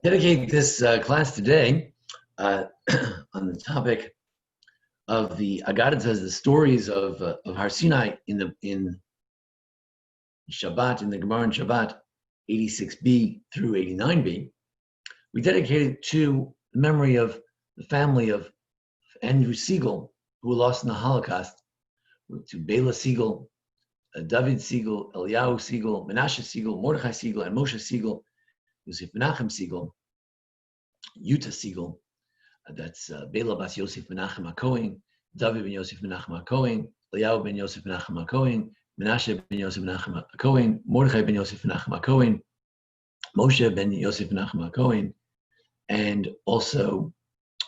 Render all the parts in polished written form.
dedicate this class today on the topic of the Agadot, the stories of Har Sinai in Shabbat, in the Gemara in Shabbat, 86b through 89b. We dedicate it to the memory of the family of Andrew Sigel, who were lost in the Holocaust, to Bayla Sigel, David Sigel, Eliyahu Sigel, Menashe Sigel, Mordechai Sigel, and Moshe Sigel, Yosef Menachem Sigel, Tuta Sigel, that's Bayla bas Yosef Menachem HaKohen, David ben Yosef Menachem HaKohen, Eliyahu ben Yosef Menachem HaKohen, Menashe ben Yosef Menachem HaKohen, Mordechai ben Yosef Menachem HaKohen, Moshe ben Yosef Menachem HaKohen, and also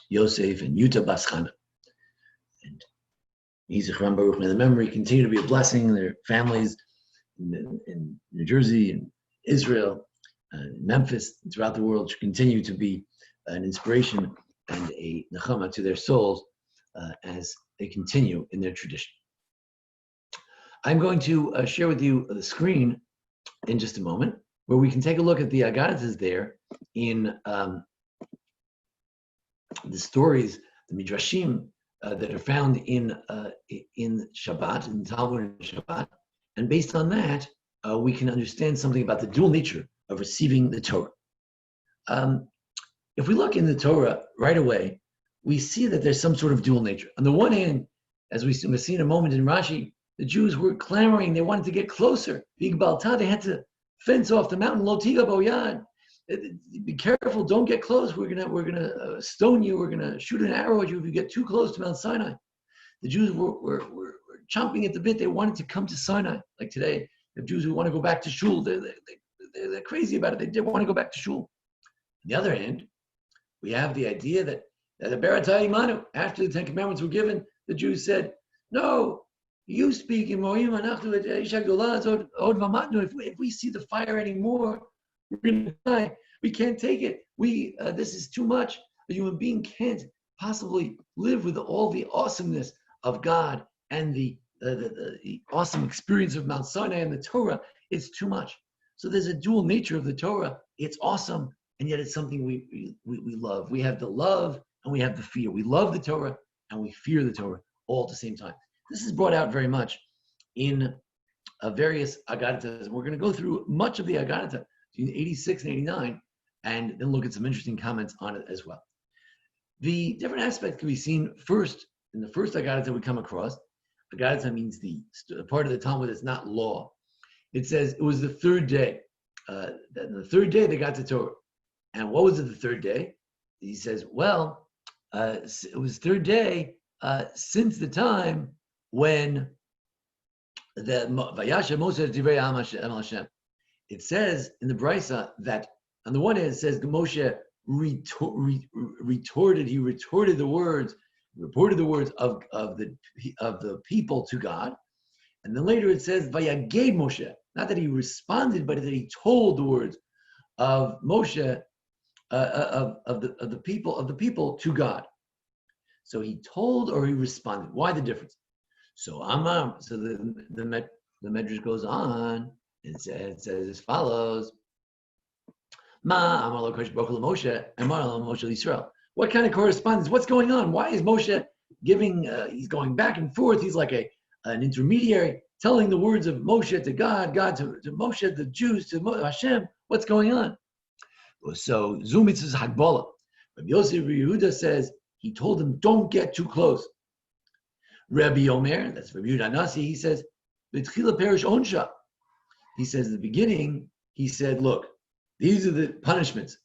Yosef and Tuta bas Chana. And Yizichram Baruch, may the memory continue to be a blessing. Their families in New Jersey and Israel, Memphis, and throughout the world should continue to be an inspiration and a nechama to their souls as they continue in their tradition. I'm going to share with you the screen in just a moment, where we can take a look at the Agadots there in the stories, the Midrashim, that are found in Shabbat, in Talmud and Shabbat, and based on that, we can understand something about the dual nature of receiving the Torah. If we look in the Torah right away, we see that there's some sort of dual nature. On the one hand, as we see in a moment in Rashi, the Jews were clamoring; they wanted to get closer. They had to fence off the mountain. Lo tiga boyad. Be careful! Don't get close. We're gonna stone you. We're gonna shoot an arrow at you if you get too close to Mount Sinai. The Jews were chomping at the bit. They wanted to come to Sinai. Like today, the Jews who want to go back to shul, they're crazy about it. They want to go back to shul. On the other hand, we have the idea that the Beratai Manu, after the Ten Commandments were given, the Jews said, "No, you speak in Moim Anachnu Ishak Dolah Od Vamatnu. If we see the fire anymore, we're going to die. We can't take it. This is too much. A human being can't possibly live with all the awesomeness of God and the awesome experience of Mount Sinai and the Torah. It's too much." So there's a dual nature of the Torah. It's awesome, and yet it's something we love. We have the love and we have the fear. We love the Torah and we fear the Torah all at the same time. This is brought out very much in various Agadotas. We're going to go through much of the Agadota, 86 and 89, and then look at some interesting comments on it as well. The different aspects can be seen first in the first Agadota we come across. Agadota means the part of the Talmud that's not law. It says it was the third day. The third day they got the Torah. And what was it the third day? He says, well, it was third day since the time when the Vayasha Moshe Divrei Hashem. It says in the Brisa that on the one hand it says Moshe retorted the words, reported the words of the people to God, and then later it says Vayaged Moshe, not that he responded, but that he told the words of Moshe of the people to God. So he told or he responded. Why the difference? So the Medrash goes on. It says as follows: what kind of correspondence? What's going on? Why is Moshe giving? He's going back and forth. He's like an intermediary, telling the words of Moshe to God, God to Moshe, the Jews to Hashem. What's going on? So Zumitz is Hagbala. Rabbi Yosef Yehuda says he told them, don't get too close. Rabbi Omer, that's Rabbi Yehuda Nasi, he says, B'tchila perish onsha. He says at the beginning, he said, look, these are the punishments.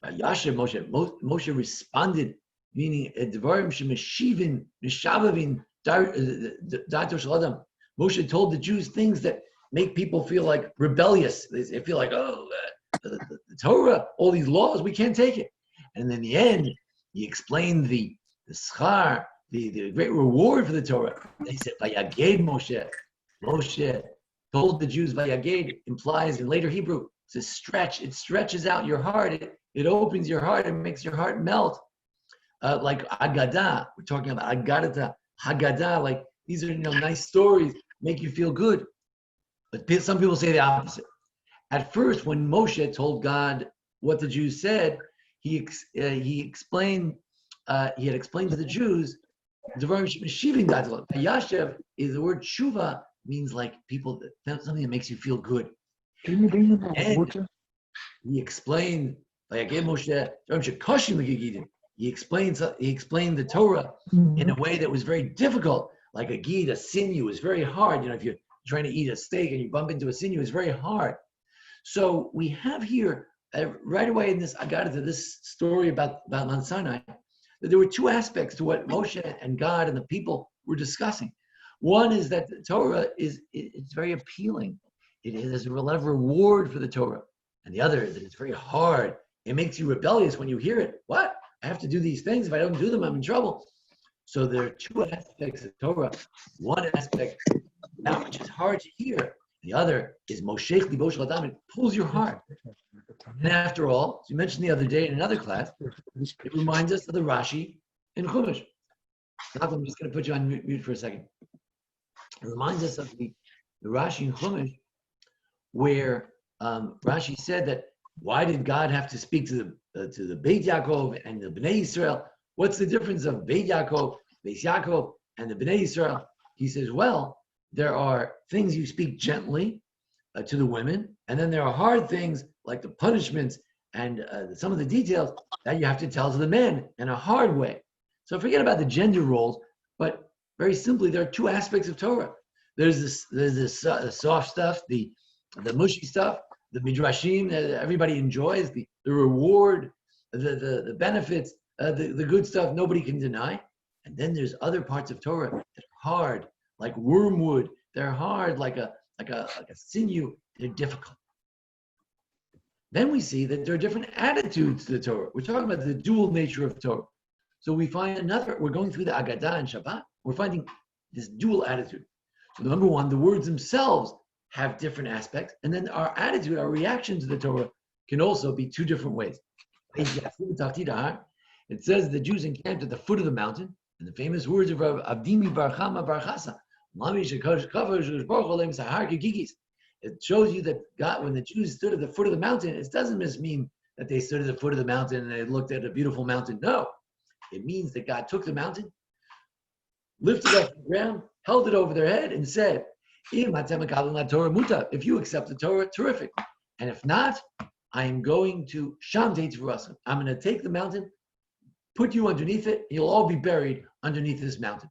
Moshe responded, meaning Dvarim shemeshivin mishavavin dator shaladam. Moshe told the Jews things that make people feel like rebellious. They feel like, the Torah, all these laws, we can't take it. And in the end, he explained the schar, the great reward for the Torah. He said, Vayaged Moshe. Moshe told the Jews, Vayaged implies in later Hebrew, it's a stretch. It stretches out your heart. It opens your heart and makes your heart melt. Like Agadah, we're talking about Agadota, Haggadah, like these are nice stories, make you feel good. But some people say the opposite. at first, when Moshe told God what the Jews said, he explained he had explained to the Jews Yashev is the word shuva means like people something that makes you feel good. Can you bring them And water? he explained like I gave Moshe he explained the Torah in a way that was very difficult. Like a sinew is very hard. If you're trying to eat a steak and you bump into a sinew, it's very hard. So we have here right away in this Agadot, this story about Mount Sinai, that there were two aspects to what Moshe and God and the people were discussing. One is that the Torah it's very appealing. There's a lot of reward for the Torah. And the other is that it's very hard. It makes you rebellious when you hear it. What? I have to do these things. If I don't do them, I'm in trouble. So there are two aspects of Torah. One aspect, that which is hard to hear. The other is Moshech Libosh L'Adam. It pulls your heart. And after all, as you mentioned the other day in another class, it reminds us of the Rashi in Chumash. I'm just going to put you on mute for a second. It reminds us of the Rashi in Chumash, where Rashi said that why did God have to speak to the Beit Yaakov and the Bnei Yisrael? What's the difference of Beit Yaakov, Beit Yaakov, and the Bnei Yisrael? He says, well, there are things you speak gently to the women, and then there are hard things like the punishments and some of the details that you have to tell to the men in a hard way. So forget about the gender roles, but very simply, there are two aspects of Torah. There's this soft stuff, the mushy stuff, the midrashim that everybody enjoys, the reward, the benefits, the good stuff nobody can deny. And then there's other parts of Torah that are hard, like wormwood. They're hard, like a sinew. They're difficult. Then we see that there are different attitudes to the Torah. We're talking about the dual nature of Torah. So we find we're going through the Agadot and Shabbat, we're finding this dual attitude. So number one, the words themselves have different aspects, and then our attitude, our reaction to the Torah can also be two different ways. It says the Jews encamped at the foot of the mountain, and the famous words of Avdimi Barchama Barchasa. It shows you that God, when the Jews stood at the foot of the mountain, it doesn't just mean that they stood at the foot of the mountain and they looked at a beautiful mountain. No, it means that God took the mountain, lifted it off the ground, held it over their head, and said, if you accept the Torah, terrific. And if not, I am going to Shamteit for us. I'm going to take the mountain, put you underneath it, and you'll all be buried underneath this mountain.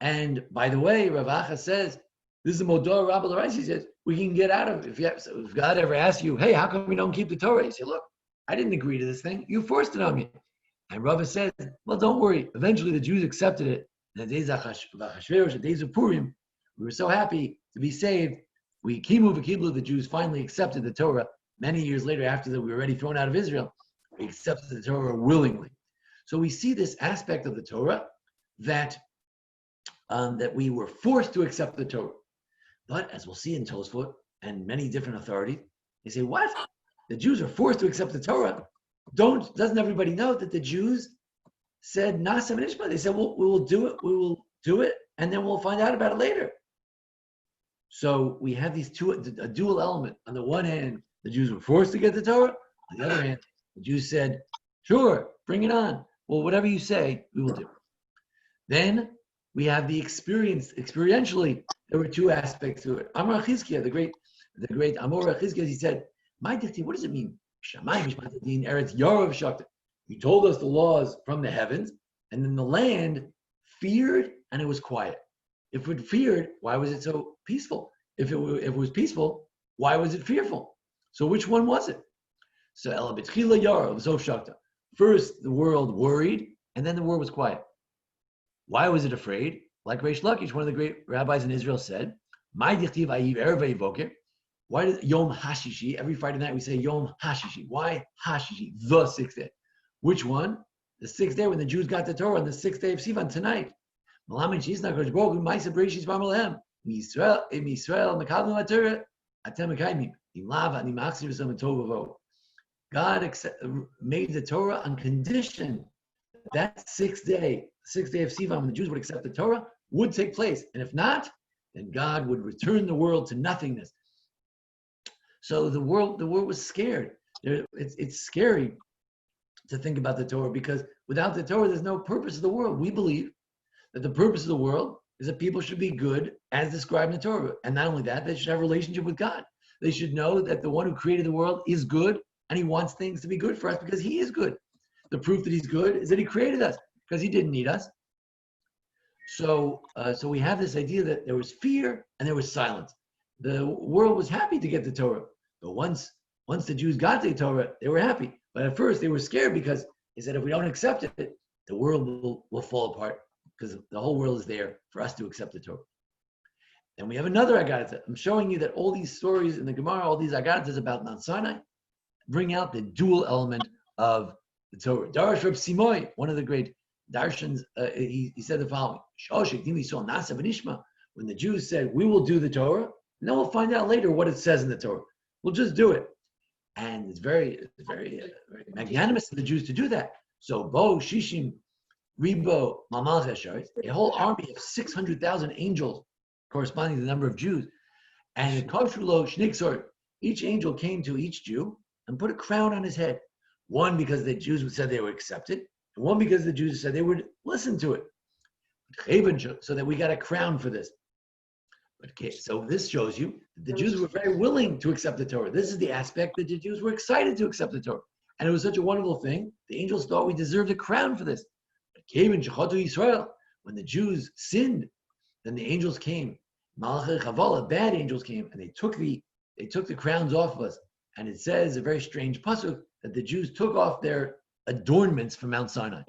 And by the way, Rav Acha says, this is a Modor Rabbi L'Rais. He says, we can get out of it. If God ever asks you, hey, how come we don't keep the Torah? You say, look, I didn't agree to this thing. You forced it on me. And Rav says, well, don't worry. Eventually, the Jews accepted it. In the days of Achashverosh, the days of Purim, we were so happy to be saved. The Jews finally accepted the Torah. Many years later, after that we were already thrown out of Israel, we accepted the Torah willingly. So we see this aspect of the Torah that we were forced to accept the Torah. But as we'll see in Tosfot and many different authorities, they say, what? The Jews are forced to accept the Torah. Doesn't everybody know that the Jews said, Nasa V'nishma? They said, we will do it, and then we'll find out about it later. So we have these a dual element. On the one hand, the Jews were forced to get the Torah. On the other hand, the Jews said, sure, bring it on. Well, whatever you say, we will do. Then we have the experience. Experientially, there were two aspects to it. Amar Chizkiah, the great Amor Chizkiah, he said, my dicti, what does it mean? You told us the laws from the heavens, and then the land feared and it was quiet. If it feared, why was it so peaceful? If it was peaceful, why was it fearful? So which one was it? So Ela B'tchila Yara, Zof Shakta. First, the world worried, and then the world was quiet. Why was it afraid? Like Reish Lakish, one of the great rabbis in Israel, said, "My dichtiv ayiv erev vayvoker." Why does Yom Hashishi? Every Friday night we say Yom Hashishi. Why Hashishi? The sixth day. Which one? The sixth day when the Jews got the Torah on the sixth day of Sivan tonight. God made the Torah on condition that sixth day of Sivan, when the Jews would accept the Torah, would take place. And if not, then God would return the world to nothingness. So the world was scared. It's scary to think about the Torah, because without the Torah, there's no purpose of the world. We believe that the purpose of the world is that people should be good as described in the Torah. And not only that, they should have a relationship with God. They should know that the one who created the world is good, and he wants things to be good for us because he is good. The proof that he's good is that he created us, because he didn't need us. So we have this idea that there was fear and there was silence. The world was happy to get the Torah, but once the Jews got the Torah, they were happy. But at first they were scared, because they said, if we don't accept it, the world will fall apart, because the whole world is there for us to accept the Torah. And we have another Agadot. I'm showing you that all these stories in the Gemara, all these Agadots about Mount Sinai, bring out the dual element of the Torah. Darash Reb Simoy, one of the great Darshans, he said the following: when the Jews said, we will do the Torah, and then we'll find out later what it says in the Torah. We'll just do it. And it's very magnanimous of the Jews to do that. So, Bo, Shishim, Ribo, Mamal Cheshar, a whole army of 600,000 angels corresponding to the number of Jews. And Koshulo Shniksor, each angel came to each Jew and put a crown on his head. One because the Jews said they would accept it, and one because the Jews said they would listen to it. So that we got a crown for this. Okay, so this shows you that the Jews were very willing to accept the Torah. This is the aspect that the Jews were excited to accept the Torah. And it was such a wonderful thing. The angels thought we deserved a crown for this. When the Jews sinned, then the angels came. Malachei Chavala, bad angels came, and they took the crowns off of us. And it says, a very strange pasuk, that the Jews took off their adornments from Mount Sinai.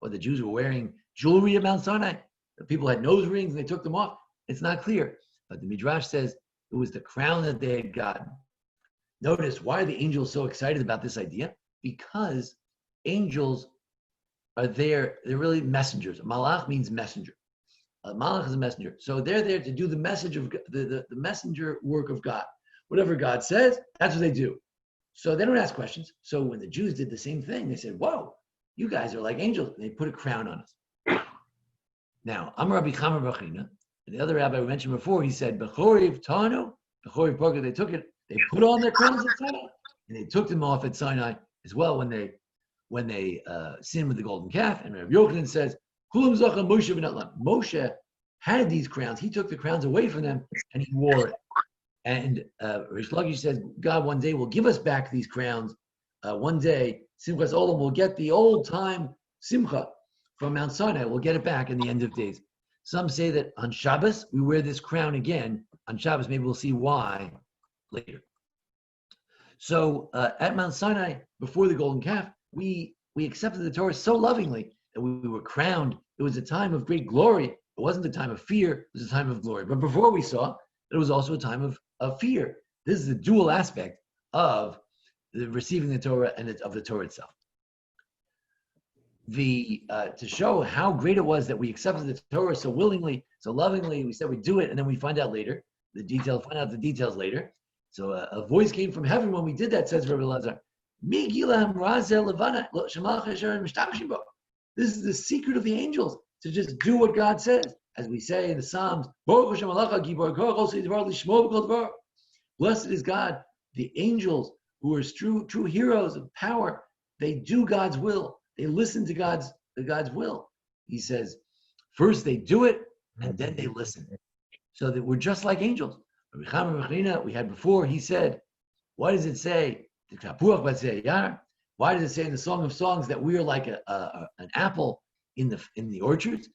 Or the Jews were wearing jewelry at Mount Sinai. The people had nose rings and they took them off. It's not clear. But the Midrash says it was the crown that they had gotten. Notice, why are the angels so excited about this idea? Because angels are there, they're really messengers. Malach means messenger. Malach is a messenger. So they're there to do the message of the messenger work of God. Whatever God says, that's what they do. So they don't ask questions. So when the Jews did the same thing, they said, whoa, you guys are like angels. And they put a crown on us. Now, Amar Rabbi Chama Bachina, the other rabbi we mentioned before, he said, Bechoriv Tanu, Bechoriv Parka, they took it, they put on their crowns at Sinai, and they took them off at Sinai as well when they sinned with the golden calf. And Rabbi Yochanan says, Kulam Zacha Moshe v'Natlan. Moshe had these crowns. He took the crowns away from them and he wore it. And Rish Lakish says, God one day will give us back these crowns. One day, Simchas Olam will get the old time Simcha from Mount Sinai. We'll get it back in the end of days. Some say that on Shabbos, we wear this crown again. On Shabbos, maybe we'll see why later. So at Mount Sinai, before the golden calf, we accepted the Torah so lovingly that we were crowned. It was a time of great glory. It wasn't a time of fear. It was a time of glory. But before we saw, it was also a time of fear. This is the dual aspect of the receiving the Torah and of the Torah itself. To show how great it was that we accepted the Torah so willingly, so lovingly, we said we'd do it, and then we find out later find out the details later. So a voice came from heaven when we did that, says Rabbi Lazar. This is the secret of the angels, to just do what God says. As we say in the Psalms, blessed is God, the angels who are true heroes of power. They do God's will. They listen to God's will. He says, first they do it, and then they listen. So that we're just like angels. We had before, he said, why does it say, why does it say in the Song of Songs that we are like an apple in the orchards?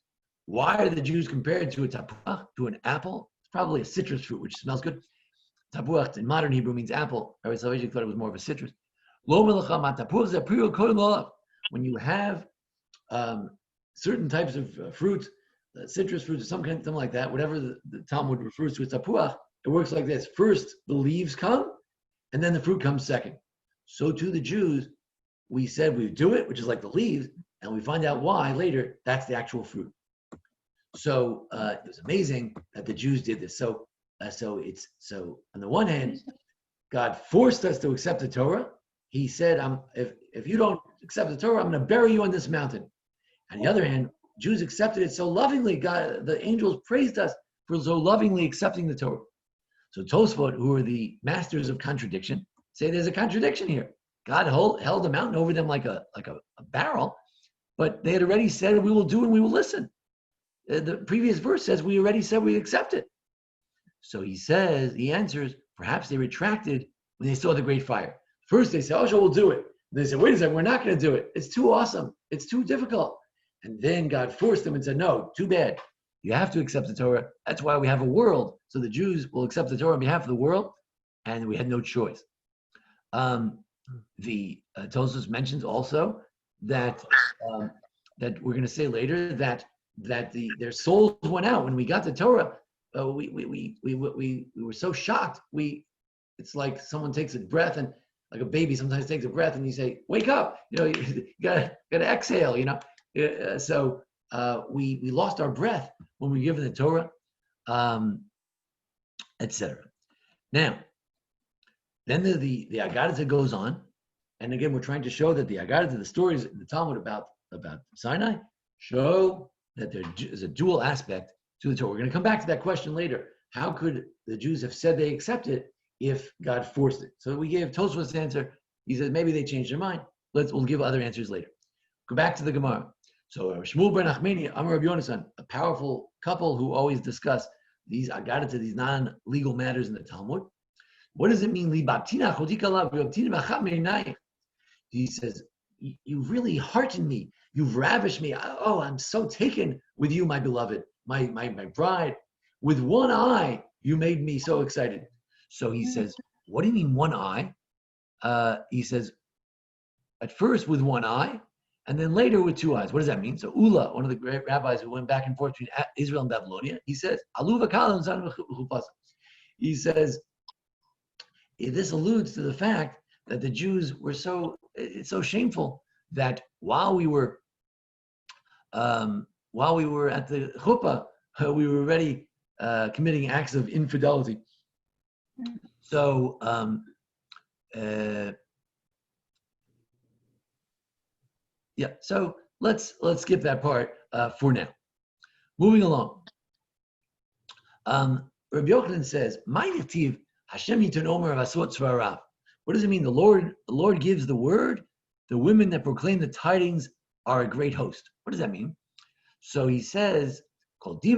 Why are the Jews compared to a tapuach, to an apple? It's probably a citrus fruit, which smells good. Tapuach in modern Hebrew means apple. Rabbi Salvation thought it was more of a citrus. When you have certain types of fruits, citrus fruits, or something like that, whatever the Talmud refers to as tapuach, it works like this. First, the leaves come, and then the fruit comes second. So to the Jews, we said we would do it, which is like the leaves, and we find out why later. That's the actual fruit. So it was amazing that the Jews did this. So on the one hand, God forced us to accept the Torah. He said, if you don't accept the Torah, I'm going to bury you on this mountain. On the other hand, Jews accepted it so lovingly. God, the angels praised us for so lovingly accepting the Torah. So Tosfot, who are the masters of contradiction, say there's a contradiction here. God held a mountain over them like a barrel, but they had already said, we will do and we will listen. The previous verse says, we already said we accept it. So he answers, perhaps they retracted when they saw the great fire. First they said, oh, sure, we'll do it. And they said, wait a second, we're not going to do it. It's too awesome. It's too difficult. And then God forced them and said, no, too bad. You have to accept the Torah. That's why we have a world. So the Jews will accept the Torah on behalf of the world, and we had no choice. The Tosfos mentions also that that we're going to say later that their souls went out when we got the Torah. We were so shocked. It's like someone takes a breath, and like a baby sometimes takes a breath, and you say, "Wake up!" You gotta exhale. So we lost our breath when we were given the Torah, etc. Now, then the Agadot goes on, and again we're trying to show that the Agadot, the stories in the Talmud about Sinai, show that there is a dual aspect to the Torah. We're going to come back to that question later. How could the Jews have said they accept it if God forced it? So we gave Tosfos' answer. He says maybe they changed their mind. We'll give other answers later. Go back to the Gemara. So Shmuel ben Achmeni, Amar Rabbi Yonasan, a powerful couple who always discuss these Agadot, these non-legal matters in the Talmud. What does it mean? He says, you've really heartened me. You've ravished me. Oh, I'm so taken with you, my beloved, my bride. With one eye, you made me so excited. So he says, what do you mean one eye? He says, at first with one eye, and then later with two eyes. What does that mean? So Ula, one of the great rabbis who went back and forth between Israel and Babylonia, he says, he says, this alludes to the fact that the Jews were it's so shameful that while we were at the chuppah, we were already committing acts of infidelity. So so let's skip that part for now. Moving along. Rabbi Yochanan says, Hashem yitanomer avasot tzvarav. What does it mean? The Lord gives the word. The women that proclaim the tidings are a great host. What does that mean? So he says, every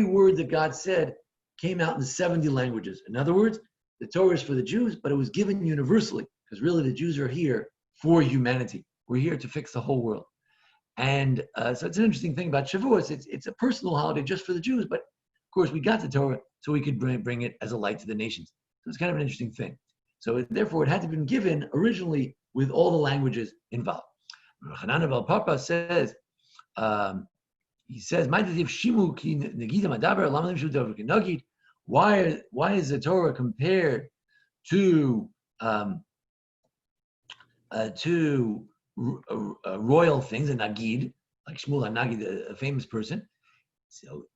word that God said came out in 70 languages. In other words, the Torah is for the Jews, but it was given universally, because really the Jews are here for humanity. We're here to fix the whole world. And so it's an interesting thing about Shavuot. It's a personal holiday just for the Jews, but of course we got the Torah so we could bring it as a light to the nations. So it's kind of an interesting thing. So therefore it had to have been given originally with all the languages involved. Hanan Abel Papa says, he says, why is the Torah compared to royal things, a nagid, like Shmuel HaNagid, a famous person? So,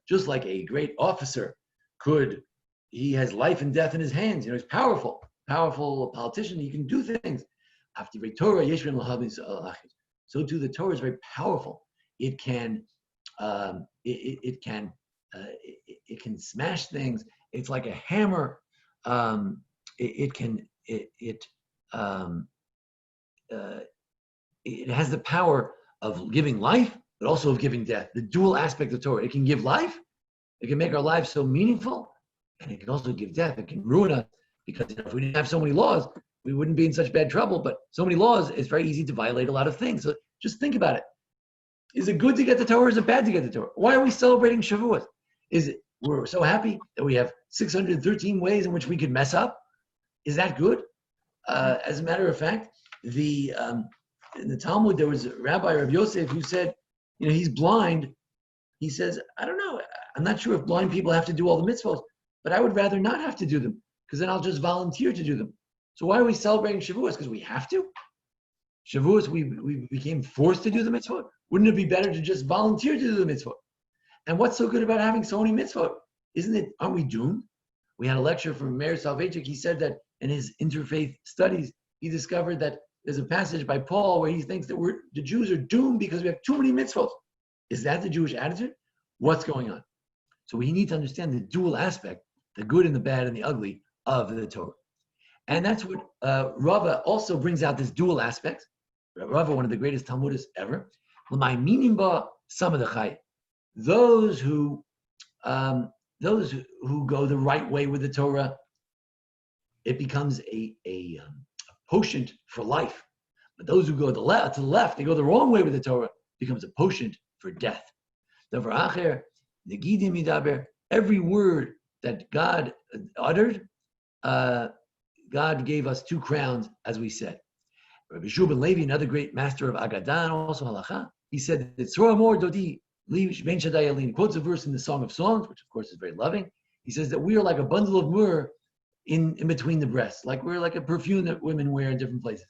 just like a great officer he has life and death in his hands. He's powerful politician. He can do things. So too, the Torah is very powerful. It can smash things. It's like a hammer. It has the power of giving life, but also of giving death. The dual aspect of Torah. It can give life. It can make our lives so meaningful, and it can also give death. It can ruin us, because if we didn't have so many laws, we wouldn't be in such bad trouble. But so many laws, it's very easy to violate a lot of things. So just think about it. Is it good to get the Torah, or is it bad to get the Torah? Why are we celebrating Shavuot? We're so happy that we have 613 ways in which we could mess up? Is that good? As a matter of fact, in the Talmud, there was a rabbi, Rabbi Yosef, who said, he's blind. He says, I don't know. I'm not sure if blind people have to do all the mitzvot, but I would rather not have to do them, because then I'll just volunteer to do them. So why are we celebrating Shavuot? Because we have to? Shavuot, we became forced to do the mitzvot. Wouldn't it be better to just volunteer to do the mitzvot? And what's so good about having so many mitzvot? Aren't we doomed? We had a lecture from Meir Soloveitchik. He said that in his interfaith studies, he discovered that there's a passage by Paul where he thinks that the Jews are doomed because we have too many mitzvot. Is that the Jewish attitude? what's going on. So we need to understand the dual aspect, the good and the bad and the ugly of the Torah. And that's what Rava also brings out, this dual aspect. Rava, one of the greatest Talmudists ever. Some of the those who go the right way with the Torah, it becomes a potion for life. But those who go to the left, they go the wrong way with the Torah, becomes a potion for death. Every word that God uttered, God gave us 2 crowns, as we said. Rabbi Shub ben Levi, another great master of Agadot, also halacha, he said that quotes a verse in the Song of Songs, which of course is very loving. He says that we are like a bundle of myrrh in between the breasts, like we're like a perfume that women wear in different places.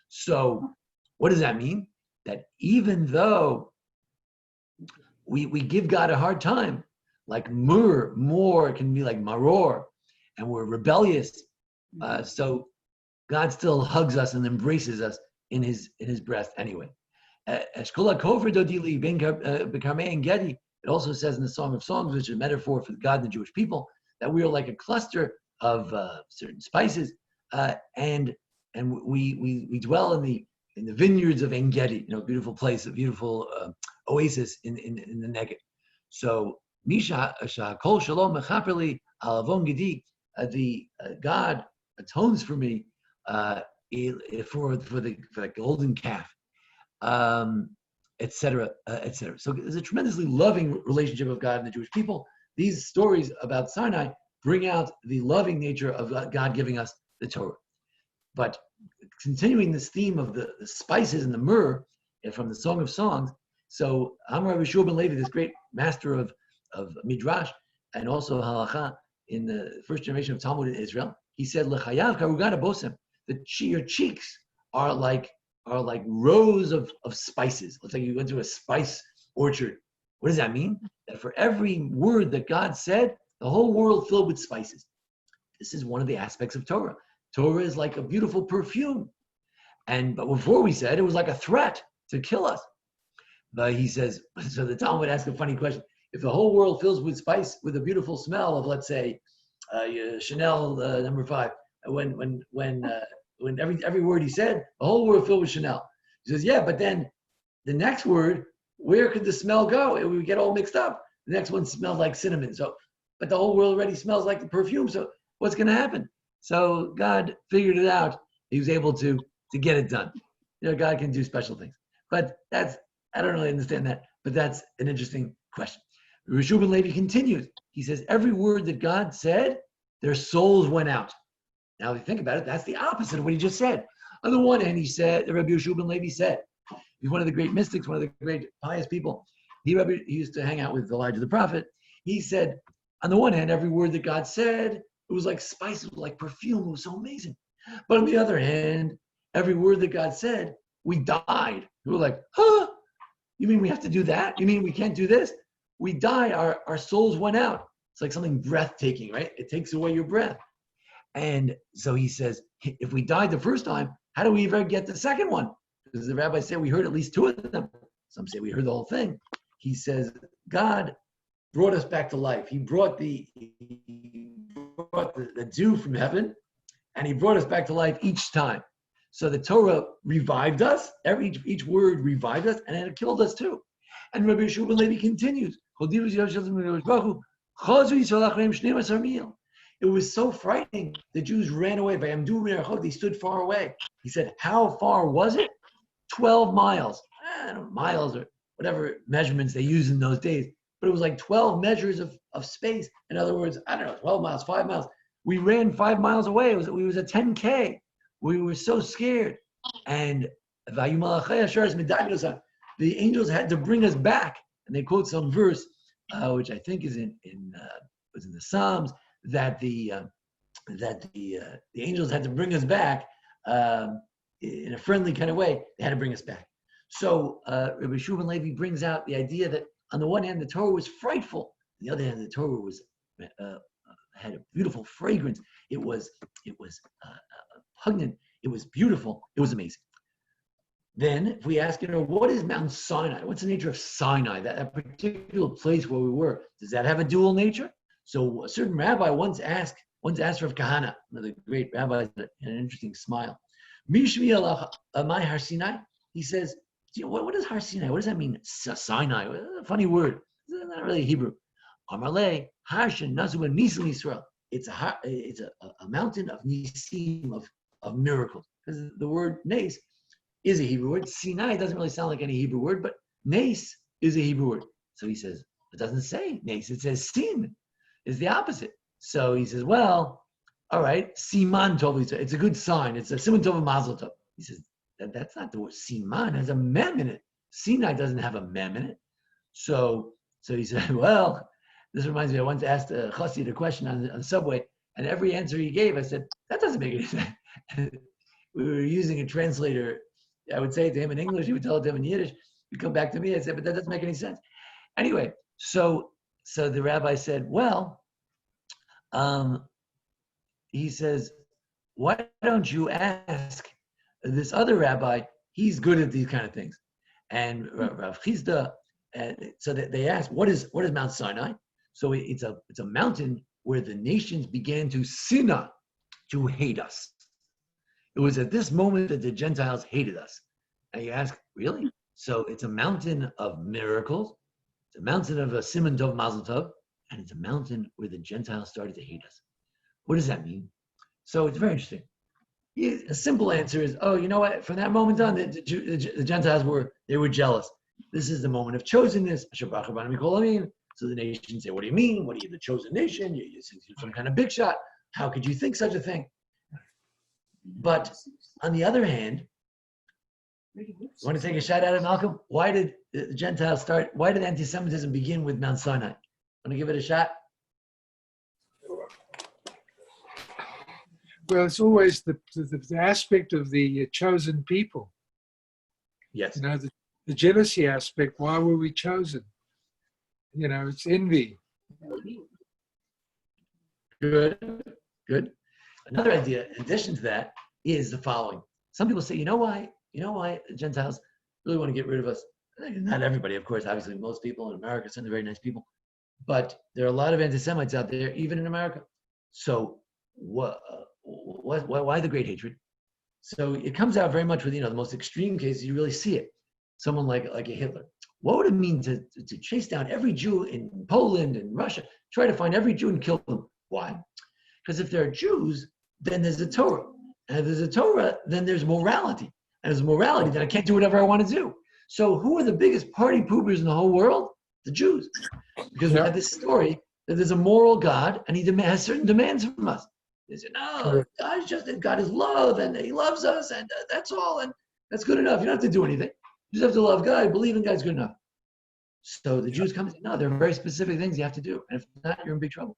So what does that mean? That even though we give God a hard time, like myrrh, more can be like maror, and we're rebellious. So God still hugs us and embraces us in his breast anyway. It also says in the Song of Songs, which is a metaphor for God and the Jewish people, that we are like a cluster of certain spices, and we dwell in the vineyards of En Gedi, beautiful place, a beautiful oasis in the Negev. So Misha Kol Shalom Mechaperli Alavon Gedi, the God atones for me for the golden calf, etc., etc. So there's a tremendously loving relationship of God and the Jewish people. These stories about Sinai bring out the loving nature of God giving us the Torah. But continuing this theme of the spices and the myrrh from the Song of Songs, so Amar Rabbi Shua ben Levi, this great master of Midrash and also halacha in the first generation of Talmud in Israel, he said, "Lechayav karugada bosem," that your cheeks are like rows of spices. Looks like you went to a spice orchard. What does that mean? That for every word that God said, the whole world filled with spices. This is one of the aspects of Torah. Torah is like a beautiful perfume. But before we said, it was like a threat to kill us. But he says, so the Talmud asks a funny question. If the whole world fills with spice, with a beautiful smell of, let's say, Chanel number 5, when every word he said, the whole world filled with Chanel. He says, yeah, but then the next word, where could the smell go? It would get all mixed up. The next one smelled like cinnamon. But the whole world already smells like the perfume. So what's going to happen? So God figured it out. He was able to get it done. God can do special things. But I don't really understand that, but that's an interesting question. Rishu ben Levi continues. He says, every word that God said, their souls went out. Now, if you think about it, that's the opposite of what he just said. On the one hand, he said, Rabbi Yeshua ben Levi said, he's one of the great mystics, one of the great pious people. He used to hang out with Elijah the prophet. He said, on the one hand, every word that God said, it was like spices, like perfume. It was so amazing. But on the other hand, every word that God said, we died. We were like, huh? You mean we have to do that? You mean we can't do this? We die. Our souls went out. It's like something breathtaking, right? It takes away your breath. And so he says, if we died the first time, how do we ever get the second one? Because the rabbis say we heard at least 2 of them. Some say we heard the whole thing. He says, God brought us back to life. He brought the dew from heaven, and he brought us back to life each time. So the Torah revived us. Each word revived us, and it killed us too. And Rabbi Yeshua ben Levi continues. It was so frightening. The Jews ran away. They stood far away. He said, how far was it? 12 miles. I don't know, miles or whatever measurements they used in those days. But it was like 12 measures of space. In other words, I don't know, 12 miles, 5 miles. We ran 5 miles away. It was a 10K. We were so scared. And the angels had to bring us back. And they quote some verse, which I think is in the Psalms, that the angels had to bring us back in a friendly kind of way. They had to bring us back. So Rabbi Shua ben Levi brings out the idea that on the one hand the Torah was frightful, on the other hand the Torah was had a beautiful fragrance. It was poignant. It was beautiful. It was amazing. Then if we ask, what is Mount Sinai? What's the nature of Sinai? That particular place where we were, does that have a dual nature? So a certain rabbi once asked Rav Kahana, one of the great rabbis, an interesting smile. Amai Har Sinai? He says, what is Har Sinai? What does that mean? Sinai, a funny word. It's not really Hebrew. Amarle, Harshin Nasu Nisim Yisrael. It's a mountain of nisim, of miracles. Because the word nes is a Hebrew word. Sinai doesn't really sound like any Hebrew word, but nes is a Hebrew word. So he says, it doesn't say nes, it says sin. Is the opposite. So he says, well, all right, siman tov. It's a good sign. It's a siman tov and mazel tov. He says, that's not the word. Siman has a mem in it. Sinai doesn't have a mem in it. So he said, well, this reminds me, I once asked a chassid a question on the subway, and every answer he gave, I said, that doesn't make any sense. We were using a translator. I would say it to him in English, he would tell it to him in Yiddish. He'd come back to me, I said, but that doesn't make any sense. Anyway, so the rabbi said, well, he says, why don't you ask this other rabbi? He's good at these kind of things. And Rav Chizda, so that they asked, what is Mount Sinai? So it's a mountain where the nations began to sinna, to hate us. It was at this moment that the Gentiles hated us. And you ask, really? So it's a mountain of miracles. It's a mountain of a siman tov mazel tov, and it's a mountain where the Gentiles started to hate us. What does that mean? So it's very interesting. A simple answer is, you know what? From that moment on, the Gentiles were jealous. This is the moment of chosenness. So the nations say, what do you mean? What are you, the chosen nation? You're some kind of big shot. How could you think such a thing? But on the other hand, you want to take a shot at it, Malcolm? Why did the Gentiles start? Why did anti-Semitism begin with Mount Sinai? Want to give it a shot? Well, it's always the aspect of the chosen people. Yes. The jealousy aspect. Why were we chosen? It's envy. Good. Another idea, in addition to that, is the following. Some people say, you know why the Gentiles really want to get rid of us? Not everybody, of course. Obviously, most people in America are very nice people. But there are a lot of anti-Semites out there, even in America. So why the great hatred? So it comes out very much with, the most extreme cases, you really see it. Someone like a Hitler. What would it mean to chase down every Jew in Poland and Russia, try to find every Jew and kill them? Why? Because if there are Jews, then there's a Torah. And if there's a Torah, then there's morality. And if there's morality, then I can't do whatever I want to do. So who are the biggest party poopers in the whole world? The Jews. Because we have this story that there's a moral God and he has certain demands from us. They say, no, God is love and he loves us and that's all. And that's good enough. You don't have to do anything. You just have to love God. Believe in God is good enough. So the Jews come and say, no, there are very specific things you have to do. And if not, you're in big trouble.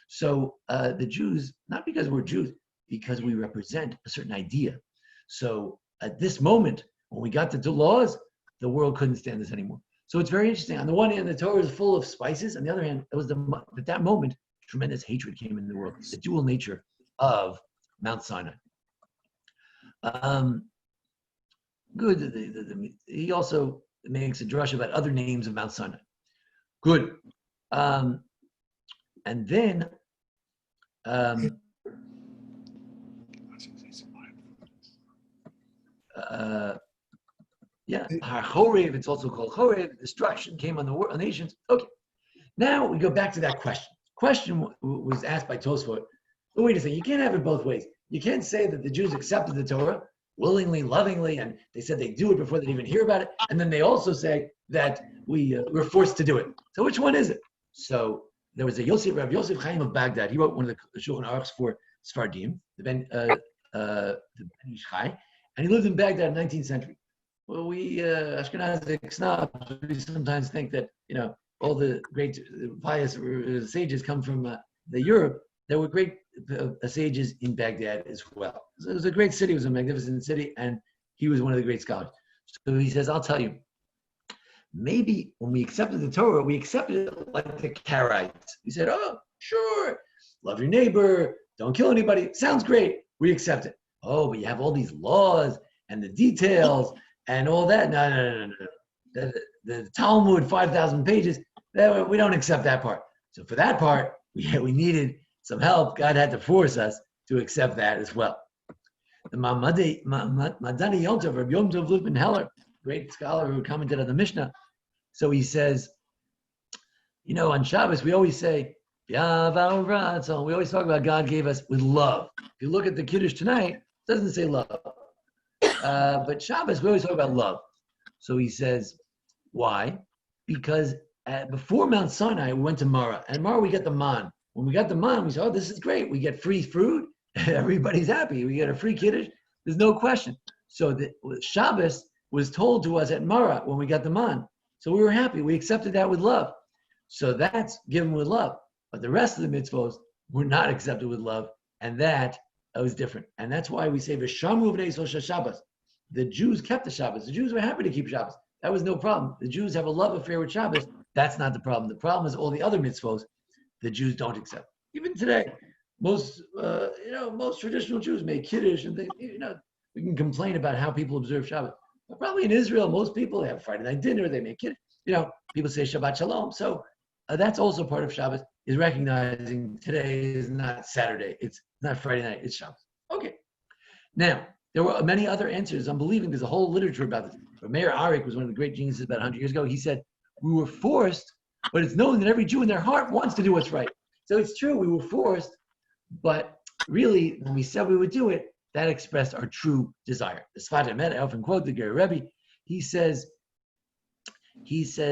So the Jews, not because we're Jews, because we represent a certain idea. So at this moment, when we got the laws, the world couldn't stand this anymore. So it's very interesting. On the one hand, the Torah is full of spices. On the other hand, it was at that moment, tremendous hatred came in the world. The dual nature of Mount Sinai. Good. He also makes a drush about other names of Mount Sinai. Good. And then, Chorev, it's also called Chorev. Destruction came on the nations. Okay. Now we go back to that question. Question was asked by Tosfot. But wait a second, you can't have it both ways. You can't say that the Jews accepted the Torah willingly, lovingly, and they said they'd do it before they'd even hear about it. And then they also say that we were forced to do it. So which one is it? So there was a Rav Yosef Chaim of Baghdad. He wrote one of the Shulchan Aruchs for Sfardim, the Ben Ish Chai, and he lived in Baghdad in the 19th century. Well, we Ashkenazic snobs, we sometimes think that all the great pious sages come from the Europe. There were great sages in Baghdad as well. So it was a great city. It was a magnificent city, and he was one of the great scholars. So he says, I'll tell you, maybe when we accepted the Torah, we accepted it like the Karaites. We said, oh, sure, love your neighbor, don't kill anybody. Sounds great. We accept it. Oh, but you have all these laws and the details and all that. No. The Talmud, 5,000 pages, we don't accept that part. So for that part, we needed some help. God had to force us to accept that as well. The Madani Yontav, Rabbi Yom Tov Lupin Heller, great scholar who commented on the Mishnah. So he says, on Shabbos, we always say, we always talk about God gave us with love. If you look at the Kiddush tonight, it doesn't say love. But Shabbos, we always talk about love. So he says, why? Because before Mount Sinai, we went to Mara. And Mara, we get the man. When we got the man, we said, oh, this is great. We get free fruit. Everybody's happy. We get a free Kiddush. There's no question. So the Shabbos was told to us at Mara when we got the man. So we were happy. We accepted that with love. So that's given with love. But the rest of the mitzvos were not accepted with love. And that was different. And that's why we say, V'shamru b'nei Yisrael Shabbos. The Jews kept the Shabbos. The Jews were happy to keep Shabbos. That was no problem. The Jews have a love affair with Shabbos. That's not the problem. The problem is all the other mitzvos the Jews don't accept. Even today, most traditional Jews make Kiddush and things. We can complain about how people observe Shabbos. But probably in Israel, most people, they have Friday night dinner, they make Kiddush. People say Shabbat Shalom. So that's also part of Shabbos, is recognizing today is not Saturday. It's not Friday night, it's Shabbos. Okay. Now, there were many other answers. I'm believing there's a whole literature about this. But Meir Arik was one of the great geniuses about 100 years ago. He said, we were forced, but it's known that every Jew in their heart wants to do what's right. So it's true, we were forced, but really, when we said we would do it, that expressed our true desire. The Sfat Emet, I often quote the Ger Rebbe. He says, if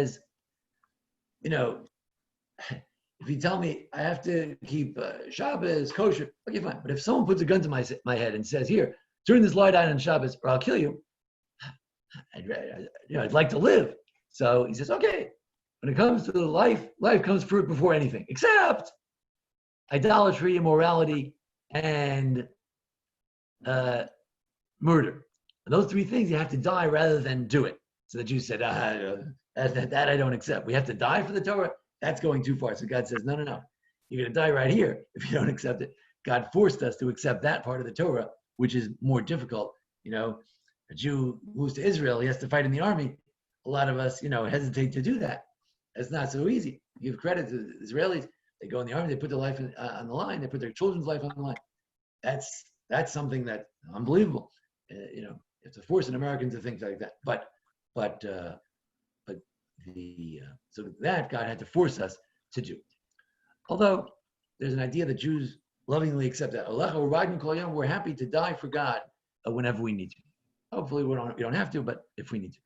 you tell me I have to keep Shabbos kosher, okay, fine. But if someone puts a gun to my head and says, here, turn this light on Shabbos or I'll kill you, I'd like to live. So he says, okay, when it comes to life comes first before anything, except idolatry, immorality, and murder. And those three things, you have to die rather than do it. So the Jews said, that I don't accept. We have to die for the Torah. That's going too far. So God says, no. You're going to die right here if you don't accept it. God forced us to accept that part of the Torah, which is more difficult. A Jew moves to Israel, he has to fight in the army. A lot of us, hesitate to do that. It's not so easy. Give credit to the Israelis. They go in the army, they put their life on the line, they put their children's life on the line. That's something that's unbelievable. You have to force an American to think like that. So that God had to force us to do. Although there's an idea that Jews lovingly accept that. We're happy to die for God whenever we need to. Hopefully we don't have to, but if we need to.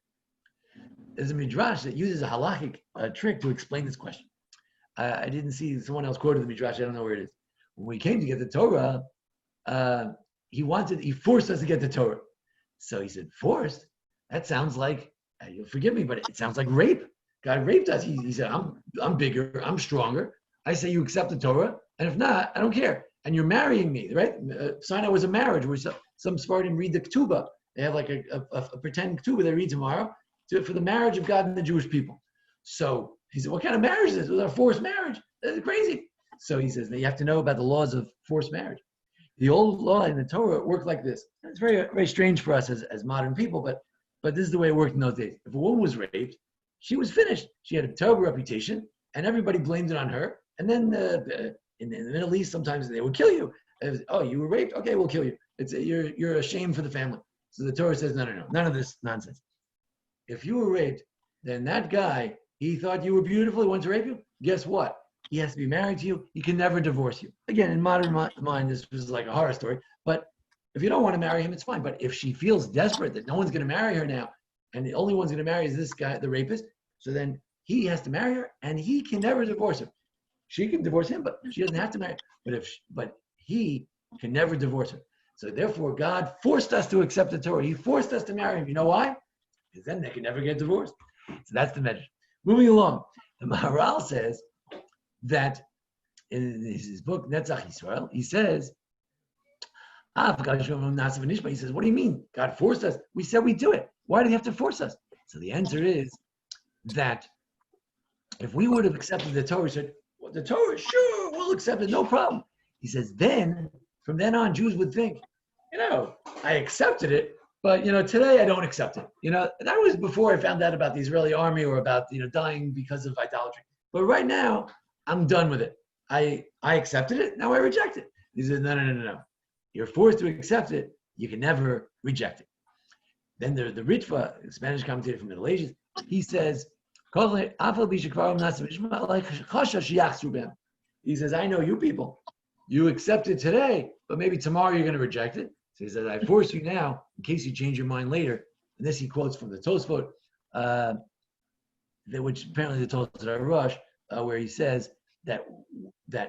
There's a midrash that uses a halachic trick to explain this question. I didn't see someone else quoted the midrash. I don't know where it is. When we came to get the Torah, he forced us to get the Torah. So he said, forced? That sounds like, you'll forgive me, but it sounds like rape. God raped us. He said, I'm bigger, I'm stronger. I say you accept the Torah, and if not, I don't care. And you're marrying me, right? Sinai was a marriage where some Sfardim read the Ketubah. They have like a pretend Ketubah they read tomorrow for the marriage of God and the Jewish people. So he said, what kind of marriage is this? It was a forced marriage. That's crazy. So he says, you have to know about the laws of forced marriage. The old law in the Torah worked like this. It's very, very strange for us as modern people, but this is the way it worked in those days. If a woman was raped, she was finished. She had a terrible reputation, and everybody blamed it on her. And then in the Middle East, sometimes they would kill you. You were raped? Okay, we'll kill you. You're a shame for the family. So the Torah says, no, none of this nonsense. If you were raped, then that guy, he thought you were beautiful, he wanted to rape you. Guess what? He has to be married to you. He can never divorce you. Again, in modern mind, this was like a horror story. But if you don't want to marry him, it's fine. But if she feels desperate that no one's going to marry her now, and the only one's going to marry is this guy, the rapist, so then he has to marry her, and he can never divorce her. She can divorce him, but she doesn't have to marry. But he can never divorce her. So therefore, God forced us to accept the Torah. He forced us to marry him. You know why? Because then they can never get divorced. So that's the measure. Moving along, the Maharal says that in his book Netzach Yisrael, he says, he says, what do you mean? God forced us. We said we do it. Why do you have to force us? So the answer is that if we would have accepted the Torah, said, well, the Torah, sure, we'll accept it, no problem. He says, then, from then on, Jews would think, I accepted it, But today I don't accept it. That was before I found out about the Israeli army or about dying because of idolatry. But right now I'm done with it. I accepted it. Now I reject it. He says, no. You're forced to accept it. You can never reject it. Then the Ritva, the Spanish commentator from the Middle Ages, he says, he says, I know you people. You accept it today, but maybe tomorrow you're going to reject it. So he says, I force you now, in case you change your mind later. And this he quotes from the Tosfot, which apparently the Tosfot are Rush, where he says that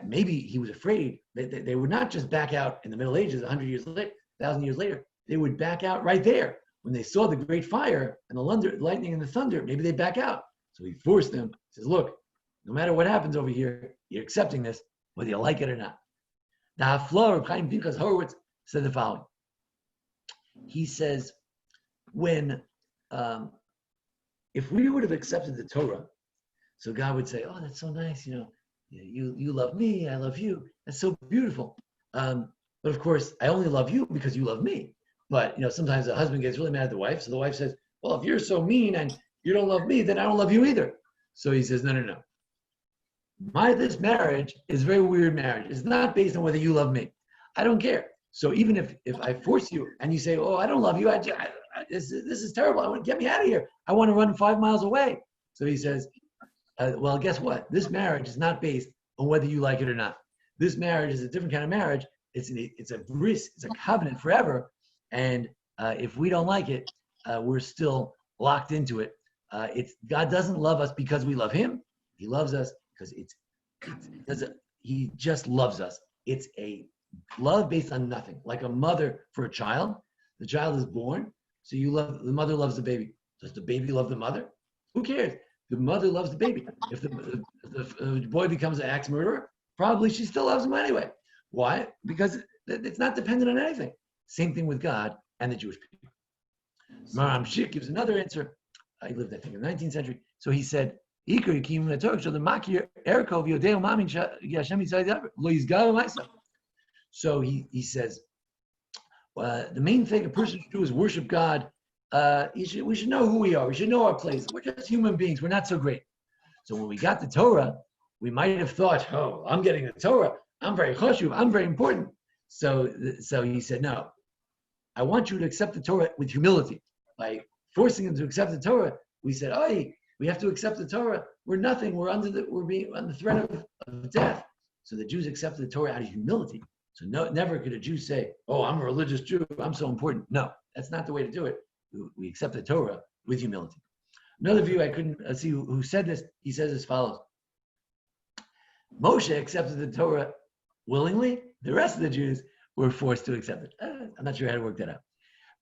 maybe he was afraid that they would not just back out in the Middle Ages 100 years later, 1,000 years later. They would back out right there. When they saw the great fire and the lightning and the thunder, maybe they'd back out. So he forced them. He says, look, no matter what happens over here, you're accepting this, whether you like it or not. The Haflah of Chaim Pinchas Horowitz said the following. He says, if we would have accepted the Torah, so God would say, oh, that's so nice, you love me, I love you. That's so beautiful. But of course, I only love you because you love me. But sometimes a husband gets really mad at the wife, so the wife says, well, if you're so mean and you don't love me, then I don't love you either. So he says, no. This marriage is a very weird marriage. It's not based on whether you love me. I don't care. So even if I force you and you say, oh, I don't love you, this is terrible. I want to get me out of here. I want to run 5 miles away. So he says, well, guess what? This marriage is not based on whether you like it or not. This marriage is a different kind of marriage. It's a bris, it's a covenant forever. And if we don't like it, we're still locked into it. God doesn't love us because we love him. He loves us because he just loves us. It's a love based on nothing. Like a mother for a child. The child is born, so the mother loves the baby. Does the baby love the mother? Who cares? The mother loves the baby. If the boy becomes an axe murderer, probably she still loves him anyway. Why? Because it's not dependent on anything. Same thing with God and the Jewish people. Maram Shik gives another answer. He lived, I think, in the 19th century. So he said, so he says, the main thing a person should do is worship God. We should know who we are. We should know our place. We're just human beings. We're not so great. So when we got the Torah, we might have thought, oh, I'm getting the Torah. I'm very choshuv. I'm very important. So he said, no, I want you to accept the Torah with humility. By forcing them to accept the Torah, we said, oh, we have to accept the Torah. We're nothing. We're being on the threat of death. So the Jews accepted the Torah out of humility. So never could a Jew say, oh, I'm a religious Jew. I'm so important. No, that's not the way to do it. We accept the Torah with humility. Another view I couldn't see who said this. He says as follows. Moshe accepted the Torah willingly. The rest of the Jews were forced to accept it. I'm not sure how to work that out.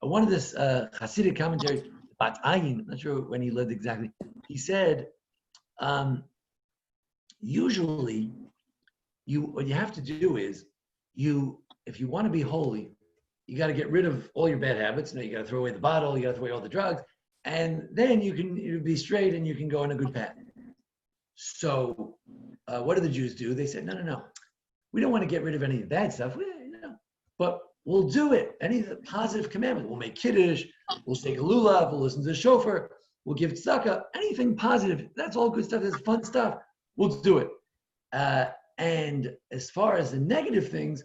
One of this Hasidic commentaries, Bat Ayin, I'm not sure when he lived exactly, he said, usually, what you have to do is, if you want to be holy, you got to get rid of all your bad habits. You got to throw away the bottle, you got to throw away all the drugs, and then you'll be straight and you can go on a good path. So, what do the Jews do? They said, no. We don't want to get rid of any of the bad stuff, but we'll do it. Any of the positive commandments. We'll make kiddush, we'll take a lulav, we'll listen to the shofar, we'll give tzedakah, anything positive. That's all good stuff. That's fun stuff. We'll do it. And as far as the negative things,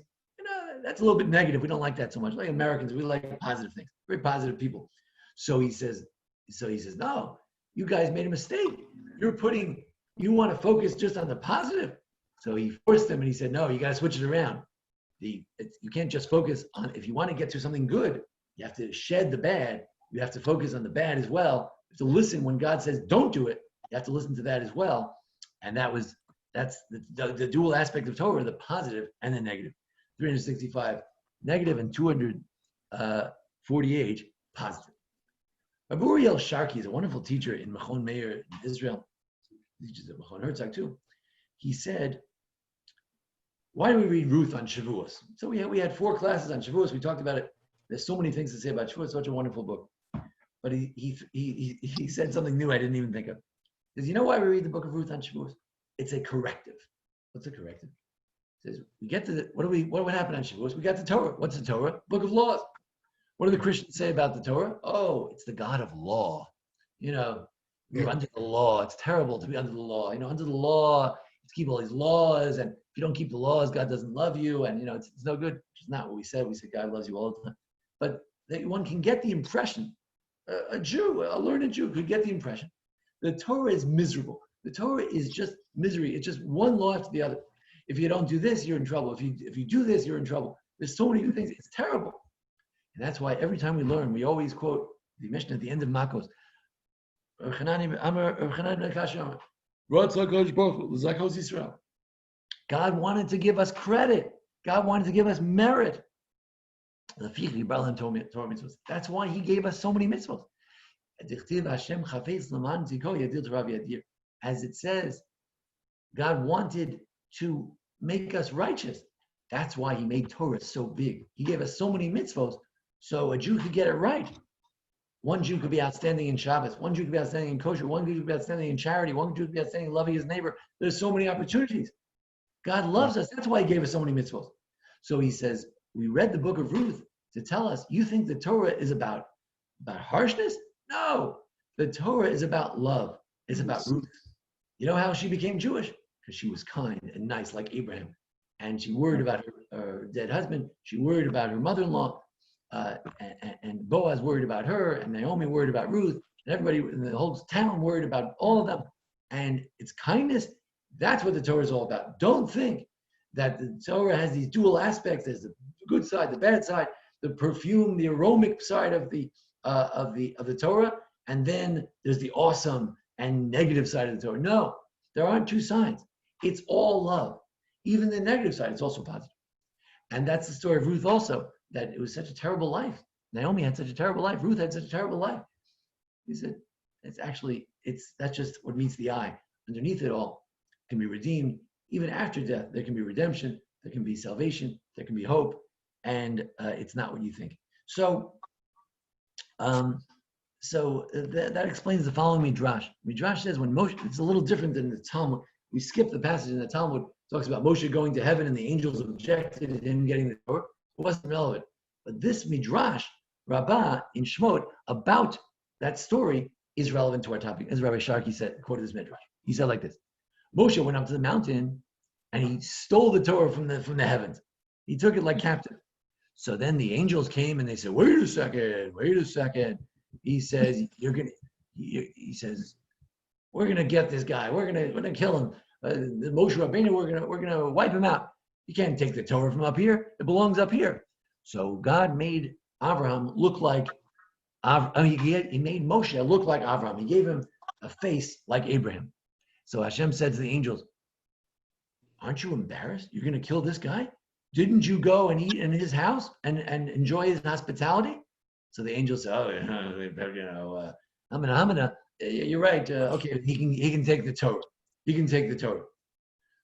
that's a little bit negative. We don't like that so much. Like Americans, we like positive things. Very positive people. So he says, no, you guys made a mistake. You want to focus just on the positive. So he forced them and he said, no, you got to switch it around. You can't just focus on, if you want to get to something good, you have to shed the bad. You have to focus on the bad as well. You have to listen when God says, don't do it. You have to listen to that as well. And that's the dual aspect of Torah, the positive and the negative. 365 negative and 248 positive. Rabbi Uriel Sharkey is a wonderful teacher in Machon Meir in Israel. He teaches at Machon Herzog too. He said, why do we read Ruth on Shavuos? So we had 4 classes on Shavuos. We talked about it. There's so many things to say about Shavuos. Such a wonderful book. But he said something new I didn't even think of. He says, you know why we read the book of Ruth on Shavuos? It's a corrective. What's a corrective? He says, we get to what would happen on Shavuos? We got the Torah. What's the Torah? Book of laws. What do the Christians say about the Torah? Oh, it's the God of law. We're under the law. It's terrible to be under the law. Under the law, to keep all these laws, and if you don't keep the laws, God doesn't love you, and it's no good. It's not what we said. We said God loves you all the time. But one can get the impression, a learned Jew could get the impression, the Torah is miserable. The Torah is just misery. It's just one law after the other. If you don't do this, you're in trouble. If you do this, you're in trouble. There's so many things. It's terrible. And that's why every time we learn, we always quote the Mishnah at the end of Makos. God wanted to give us credit. God wanted to give us merit. That's why he gave us so many mitzvot. As it says, God wanted to make us righteous. That's why he made Torah so big. He gave us so many mitzvot so a Jew could get it right. One Jew could be outstanding in Shabbos. One Jew could be outstanding in kosher. One Jew could be outstanding in charity. One Jew could be outstanding in loving his neighbor. There's so many opportunities. God loves us. That's why he gave us so many mitzvot. So he says, we read the book of Ruth to tell us, you think the Torah is about harshness? No. The Torah is about love. It's about Ruth. You know how she became Jewish? Because she was kind and nice like Abraham. And she worried about her dead husband. She worried about her mother-in-law. And Boaz worried about her. And Naomi worried about Ruth. And everybody in the whole town worried about all of them. And it's kindness. That's what the Torah is all about. Don't think that the Torah has these dual aspects. There's the good side, the bad side, the perfume, the aromatic side of the Torah, and then there's the awesome and negative side of the Torah. No, there aren't two sides. It's all love. Even the negative side, it's also positive. And that's the story of Ruth also, that it was such a terrible life. Naomi had such a terrible life. Ruth had such a terrible life. He said, that's just what meets the eye. Underneath it all can be redeemed. Even after death, there can be redemption, there can be salvation, there can be hope, and it's not what you think. So that explains the following midrash. Midrash says when Moshe, it's a little different than the Talmud. We skip the passage in the Talmud. It talks about Moshe going to heaven and the angels objected to him getting the Torah. It wasn't relevant. But this midrash, Rabbah in Shemot, about that story is relevant to our topic. As Rabbi Sharkey said, quoted this midrash. He said like this: Moshe went up to the mountain and he stole the Torah from the heavens. He took it like captive. So then the angels came and they said, wait a second. He says, we're gonna get this guy. We're gonna kill him. Moshe Rabbeinu, we're gonna wipe him out. You can't take the Torah from up here. It belongs up here. So God made Abraham look like he made Moshe look like Abraham. He gave him a face like Abraham. So Hashem said to the angels, aren't you embarrassed? You're going to kill this guy? Didn't you go and eat in his house and enjoy his hospitality? So the angels said, you're right. Okay, he can take the Torah. He can take the Torah.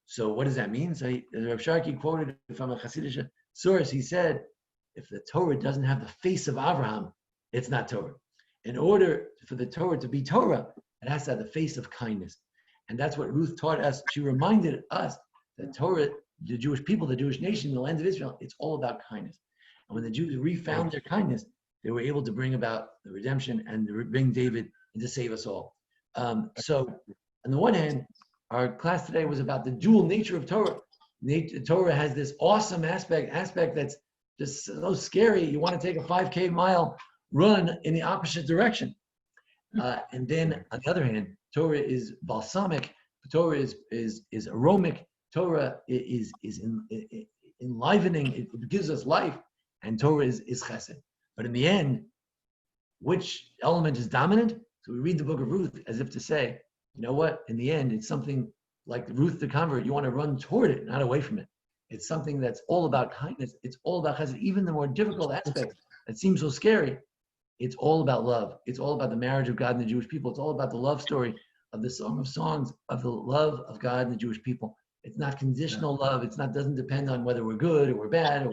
So what does that mean? So Rav Sharkey quoted from a Hasidic source. He said, if the Torah doesn't have the face of Abraham, it's not Torah. In order for the Torah to be Torah, it has to have the face of kindness. And that's what Ruth taught us. She reminded us that Torah, the Jewish people, the Jewish nation, the land of Israel, it's all about kindness. And when the Jews refound their kindness, they were able to bring about the redemption and to bring David and to save us all. So on the one hand, our class today was about the dual nature of Torah. Torah has this awesome aspect that's just so scary. You want to take a 5K mile run in the opposite direction. And then on the other hand, Torah is balsamic. Torah is aromatic. Torah is enlivening. It gives us life, and Torah is chesed. But in the end, which element is dominant? So we read the book of Ruth as if to say, you know what? In the end, it's something like Ruth the convert. You want to run toward it, not away from it. It's something that's all about kindness. It's all about chesed. Even the more difficult aspects that seem so scary, it's all about love. It's all about the marriage of God and the Jewish people. It's all about the love story of the Song of Songs, of the love of God and the Jewish people. It's not conditional love. Doesn't depend on whether we're good or we're bad or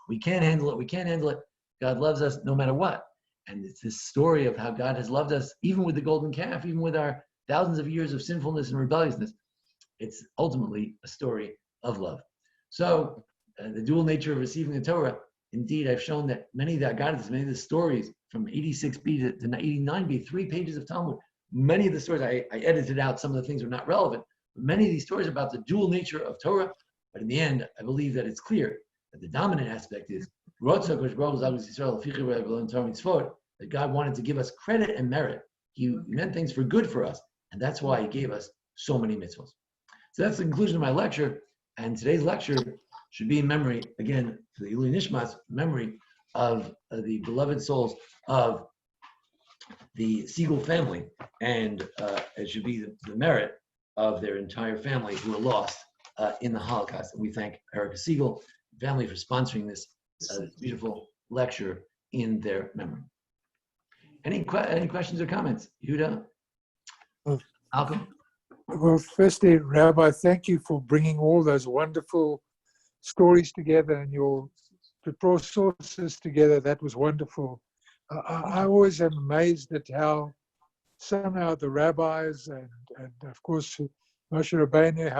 we can't handle it. We can't handle it. God loves us no matter what. And it's this story of how God has loved us, even with the golden calf, even with our thousands of years of sinfulness and rebelliousness. It's ultimately a story of love. So the dual nature of receiving the Torah indeed, I've shown that many of the Agadots, many of the stories from 86b to 89b, 3 pages of Talmud, many of the stories, I edited out some of the things were not relevant, but many of these stories are about the dual nature of Torah. But in the end, I believe that it's clear that the dominant aspect is that God wanted to give us credit and merit. He meant things for good for us, and that's why He gave us so many mitzvahs. So that's the conclusion of my lecture, and today's lecture should be in memory, again, for the Ilui Nishmas, memory of the beloved souls of the Sigel family, and it should be the merit of their entire family who were lost in the Holocaust. And we thank Erica Sigel family for sponsoring this beautiful lecture in their memory. Any questions or comments? Yehuda? Malcolm? Well, firstly, Rabbi, thank you for bringing all those wonderful stories together and the pro sources together. That was wonderful. I always am amazed at how somehow the rabbis and of course Moshe Rabbeinu,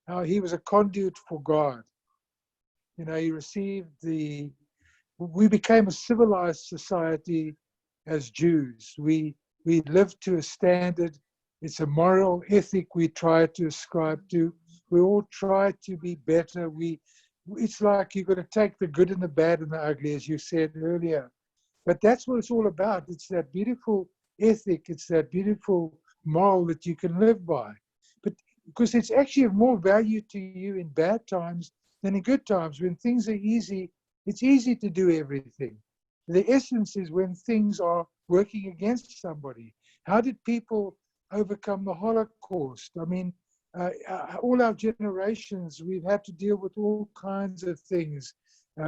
how he was a conduit for God. You know, we became a civilized society as Jews. We lived to a standard. It's a moral ethic we try to ascribe to. We all try to be better. It's like you've got to take the good and the bad and the ugly, as you said earlier. But that's what it's all about. It's that beautiful ethic. It's that beautiful moral that you can live by. But because it's actually of more value to you in bad times than in good times. When things are easy, it's easy to do everything. The essence is when things are working against somebody. How did people overcome the Holocaust? I mean, all our generations, we've had to deal with all kinds of things.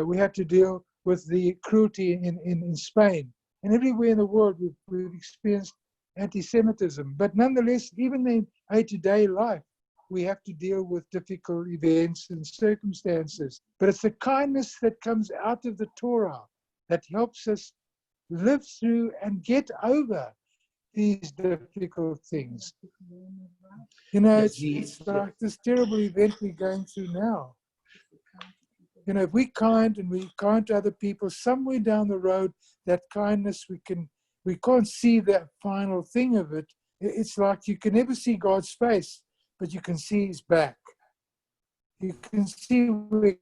We had to deal with the cruelty in Spain. And everywhere in the world, we've experienced anti-Semitism. But nonetheless, even in day-to-day life, we have to deal with difficult events and circumstances. But it's the kindness that comes out of the Torah that helps us live through and get over these difficult things. You know, it's like this terrible event we're going through now. You know, if we're kind and we're kind to other people, somewhere down the road, that kindness, we can't see that final thing of it. It's like you can never see God's face, but you can see His back. You can see where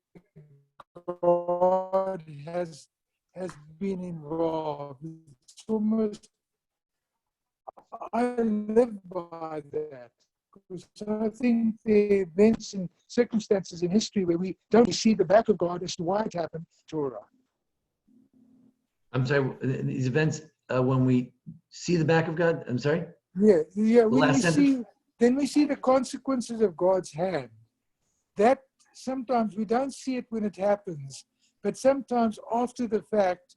God has been involved. It's almost, I live by that. Because I think the events and circumstances in history where we don't see the back of God as to why it happened, Torah. I'm sorry, these events, when we see the back of God, I'm sorry? Yeah. Then we see the consequences of God's hand. That sometimes we don't see it when it happens, but sometimes after the fact,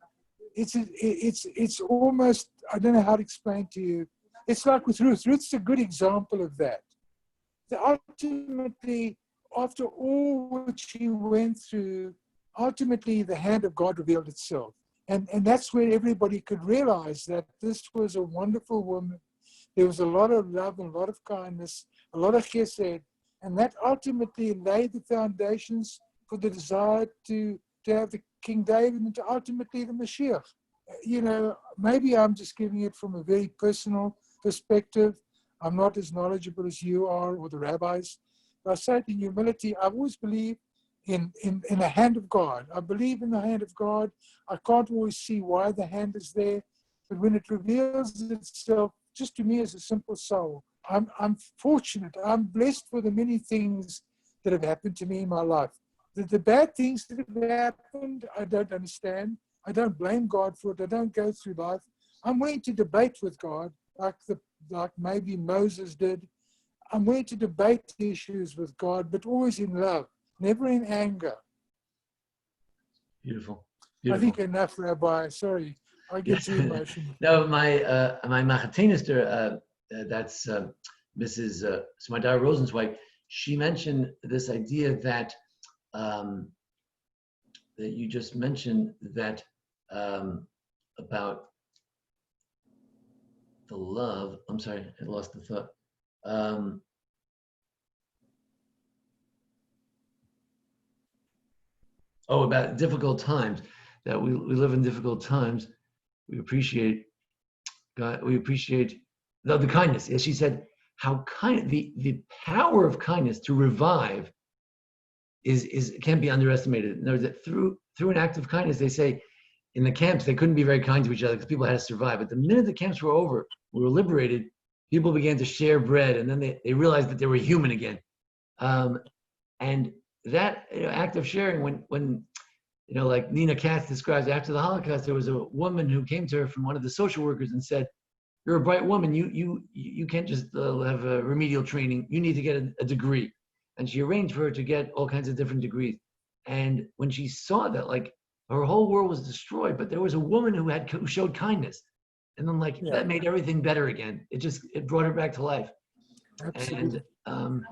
it's almost, I don't know how to explain to you. It's like with Ruth. Ruth's a good example of that. Ultimately, after all what she went through, ultimately the hand of God revealed itself. And that's where everybody could realize that this was a wonderful woman. There was a lot of love and a lot of kindness, a lot of chesed, and that ultimately laid the foundations for the desire to have the King David and to ultimately the Mashiach. You know, maybe I'm just giving it from a very personal perspective. I'm not as knowledgeable as you are or the rabbis. But I say it in humility, I've always believed in the hand of God. I believe in the hand of God. I can't always see why the hand is there, but when it reveals itself, just to me as a simple soul, I'm fortunate. I'm blessed for the many things that have happened to me in my life. The bad things that have happened, I don't understand. I don't blame God for it. I don't go through life. I'm willing to debate with God, like maybe Moses did. I'm willing to debate issues with God, but always in love, never in anger. Beautiful. I think enough, Rabbi. Sorry, I get too emotional. No, my Machatenister, that's Mrs. Smadar Rosenzweig, she mentioned this idea that that you just mentioned, that about the love. I'm sorry, I lost the thought. about difficult times, that we live in difficult times. We appreciate God. We appreciate the kindness. As she said, how the power of kindness to revive can't be underestimated. In other words, that through an act of kindness, they say in the camps they couldn't be very kind to each other because people had to survive. But the minute the camps were over, we were liberated, people began to share bread, and then they realized that they were human again. And that act of sharing, when like Nina Katz describes, after the Holocaust, there was a woman who came to her from one of the social workers and said, "You're a bright woman. You can't just have a remedial training. You need to get a degree." And she arranged for her to get all kinds of different degrees. And when she saw that, like, her whole world was destroyed, but there was a woman who showed kindness, and then that made everything better again. It brought her back to life. Absolutely. And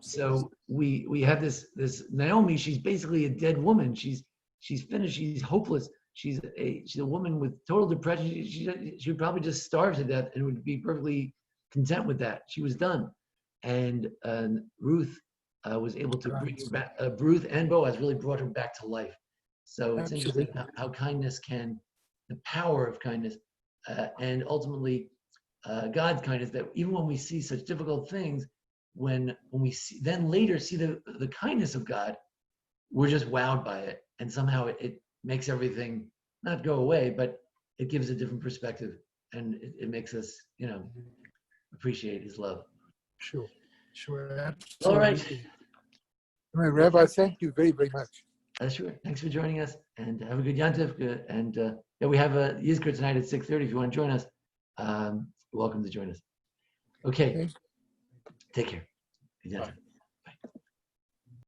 so we have this Naomi. She's basically a dead woman. She's finished. She's hopeless. She's a woman with total depression. She would probably just starve to death and would be perfectly content with that. She was done. And Ruth was able to bring her back. Ruth and Boaz really brought her back to life. So it's interesting how kindness the power of kindness, and ultimately God's kindness, that even when we see such difficult things, when we then later see the kindness of God, we're just wowed by it. And somehow it makes everything not go away, but it gives a different perspective, and it makes us, appreciate His love. Sure, absolutely. All right. Rabbi, thank you very, very much. Sure. Thanks for joining us, and have a good Yantiv. And we have a Yizkor tonight at 6:30. If you want to join us, you're welcome to join us. Okay. Take care. Good Yantiv.